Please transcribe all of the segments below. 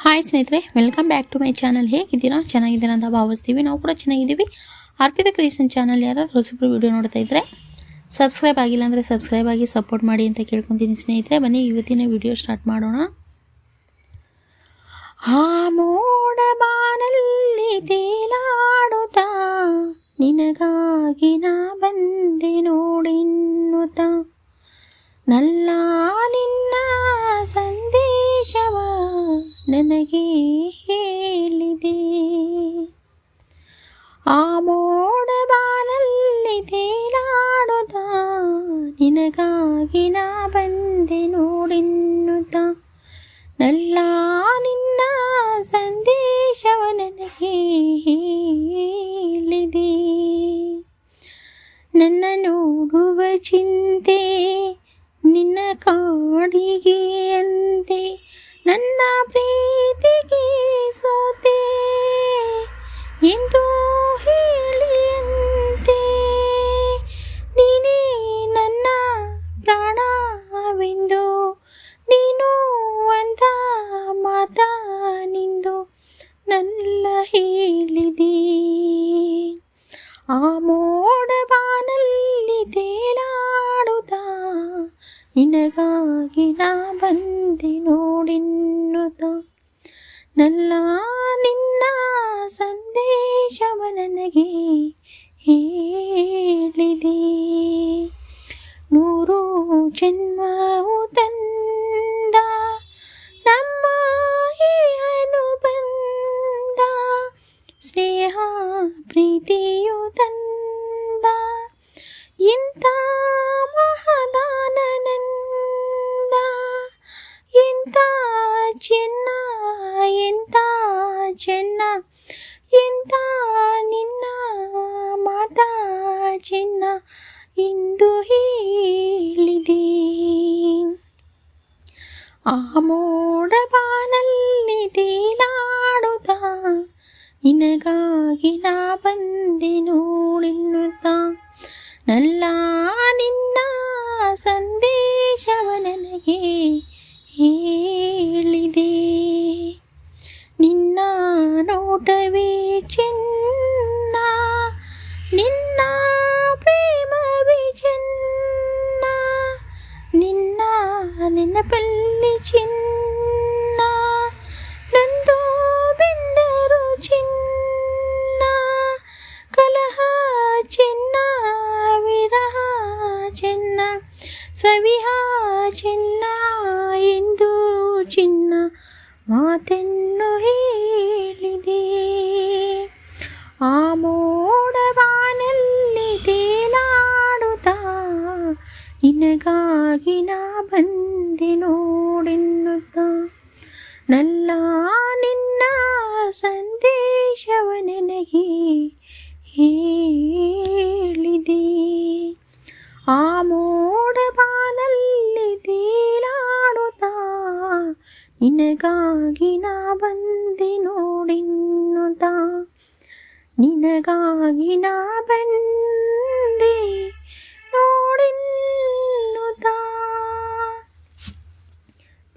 Hi ಸ್ನೇಹಿತರೆ, welcome back to my channel. ಹೇಗಿದ್ದೀರಾ? ಚೆನ್ನಾಗಿದ್ದೀರಾ ಅಂತ ಭಾವಿಸ್ತೀವಿ. ನಾವು ಕೂಡ ಚೆನ್ನಾಗಿದ್ದೀವಿ. ಅರ್ಪಿತಾ ಕ್ರಿಯೇಷನ್ ಚಾನಲ್ ಯಾರಾದರೂ ಹೊಸಬ್ರು ವಿಡಿಯೋ ನೋಡ್ತಾ ಇದ್ದರೆ ಸಬ್ಸ್ಕ್ರೈಬ್ ಆಗಿಲ್ಲ ಅಂದರೆ ಸಬ್ಸ್ಕ್ರೈಬ್ ಆಗಿ ಸಪೋರ್ಟ್ ಮಾಡಿ ಅಂತ ಕೇಳ್ಕೊತೀನಿ ಸ್ನೇಹಿತರೆ. ಬನ್ನಿ ಇವತ್ತಿನ ವಿಡಿಯೋ ಸ್ಟಾರ್ಟ್ ಮಾಡೋಣ. ಆ ಮೋಡ ಬಾನಲ್ಲಿ ತೇಲಾಡುತ್ತಾ ನಿನಗಾಗಿ ನಾ ಬಂದೆ ನೋಡೆನ್ನುತ್ತ ನಲ್ಲ ನಿನ್ನ ಸಂದೇಶವ ನನಗೆ ಹೇಳಿದೆ. ಆ ಮೋಡ ಬಾನಲ್ಲಿ ತೇಲಾಡುತ್ತ ನಿನಗಾಗಿ ನಾ ಬಂದೆ ನೋಡೆನ್ನುತ್ತ ನಲ್ಲ ನಿನ್ನ ಸಂದೇಶವ ನನಗೆ ಹೇಳಿದೆ. ನನ್ನ ನೋಡುವ ಚಿಂತೆ ನಿನ್ನ ಕಾಡಿಗೆ ಅಂತೆ, ನನ್ನ ಪ್ರೀತಿಗೆ ಸೋತೆ ಎಂದು ಹೇಳಿಯಂತೆ. ನೀನೇ ನನ್ನ ಪ್ರಾಣವೆಂದು ನೀನು ಅಂತ ಮಾತ ನಿಂದು ನಲ್ಲ ಹೇಳಿದೆ. ಆ ಮೋಡ ಬಾನಲ್ಲಿ ತೇಲಾಡುತ್ತಾ ನಿನಗಾಗಿ ನಾ ಬಂದೆ ನೋಡೆನ್ನುತ್ತ ನಲ್ಲ ನಿನ್ನ ಸಂದೇಶವ ನನಗೆ ಹೇಳಿದೆ. 100 ಜನ್ಮವು ತಂದ ನಮ್ಮ ಈ ಅನುಬಂಧ, ಸ್ನೇಹ ಪ್ರೀತಿಯು ತಂದ ಇಂಥ ಮಹದಾನಂದ. ಎಂಥ ಚೆನ್ನ ಎಂಥ ಚೆನ್ನ ಎಂಥ ನಿನ್ನ ಮಾತ ಚೆನ್ನ ಎಂದು ಹೇಳಿದೆ. ಆ ಮೋಡ ಬಾನಲ್ಲಿ ತೇಲಾಡುತ್ತ ನಿನಗಾಗಿ ನಾ ಬಂದೆ ನೋಡೆನ್ನುತ್ತ ನಲ್ಲ ನಿನ್ನ ಸಂದೇಶವ ನನಗೆ ಹೇಳಿದೆ. ನಿನ್ನ ನೋಟವೇ ಚೆನ್ನ, ನಿನ್ನ ಪ್ರೇಮವೇ ಚೆನ್ನ, ನಿನ್ನ ನೆನಪಲ್ಲಿ ಚಿನ್ನ, ನೊಂದು ಬೆಂದರು ಚಿನ್ನ, ಕಲಹ ಚೆನ್ನ, ವಿರಹ ಚೆನ್ನ, ಸವಿಹ ಚೆನ್ನ ಎಂದು ಚಿನ್ನ ಮಾತನ್ನು ಹೇಳಿದೆ. ಆ ಮೋಡ ಬಾನಲ್ಲಿ ತೇಲಾಡುತ್ತಾ ನಿನಗಾಗಿ ನಾ ಬಂದೆ ನೋಡೆನ್ನುತ್ತ ನಲ್ಲ ನಿನ್ನ ಸಂದೇಶವ ನನಗೆ ಹೇಳಿದೆ. ಆ ಮೋಡ ಬಾನಲ್ಲಿ ತೇಲಾಡುತ್ತಾ ನಿನಗಾಗಿ ನಾ ಬಂದೆ ನೋಡೆನ್ನುತ್ತ ನಿನಗಾಗಿ ನಾ ಬಂದೆ ನೋಡೆನ್ನುತ್ತ.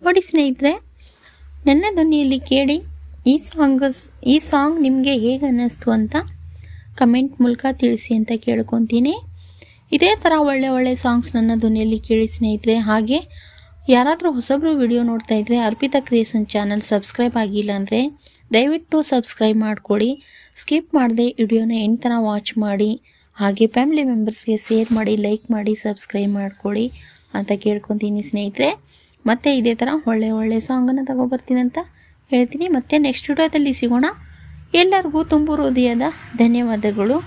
ನೋಡಿ ಸ್ನೇಹಿತರೆ, ನನ್ನ ಧ್ವನಿಯಲ್ಲಿ ಕೇಳಿ ಈ ಸಾಂಗ್ ನಿಮಗೆ ಹೇಗೆ ಅನ್ನಿಸ್ತು ಅಂತ ಕಮೆಂಟ್ ಮೂಲಕ ತಿಳಿಸಿ ಅಂತ ಕೇಳ್ಕೊತೀನಿ. ಇದೇ ಥರ ಒಳ್ಳೆ ಸಾಂಗ್ಸ್ ನನ್ನ ಧ್ವನಿಯಲ್ಲಿ ಕೇಳಿ ಸ್ನೇಹಿತರೆ. ಹಾಗೆ ಯಾರಾದರೂ ಹೊಸಬ್ರು ವಿಡಿಯೋ ನೋಡ್ತಾ ಇದ್ದರೆ ಅರ್ಪಿತಾ ಕ್ರಿಯೇಷನ್ ಚಾನಲ್ ಸಬ್ಸ್ಕ್ರೈಬ್ ಆಗಿಲ್ಲ ಅಂದರೆ ದಯವಿಟ್ಟು ಸಬ್ಸ್ಕ್ರೈಬ್ ಮಾಡ್ಕೊಳ್ಳಿ. ಸ್ಕಿಪ್ ಮಾಡದೆ ವಿಡಿಯೋನ ಎಂಟನ ವಾಚ್ ಮಾಡಿ. ಹಾಗೆ ಫ್ಯಾಮಿಲಿ ಮೆಂಬರ್ಸ್ಗೆ ಶೇರ್ ಮಾಡಿ, ಲೈಕ್ ಮಾಡಿ, ಸಬ್ಸ್ಕ್ರೈಬ್ ಮಾಡ್ಕೊಳ್ಳಿ ಅಂತ ಕೇಳ್ಕೊತೀನಿ ಸ್ನೇಹಿತರೆ. ಮತ್ತೆ ಇದೇ ಥರ ಒಳ್ಳೆ ಸಾಂಗನ್ನು ತಗೊಬರ್ತೀನಿ ಅಂತ ಹೇಳ್ತೀನಿ. ಮತ್ತೆ ನೆಕ್ಸ್ಟ್ ವಿಡಿಯೋದಲ್ಲಿ ಸಿಗೋಣ. ಎಲ್ಲರಿಗೂ ತುಂಬು ಹೃದಯದ ಧನ್ಯವಾದಗಳು.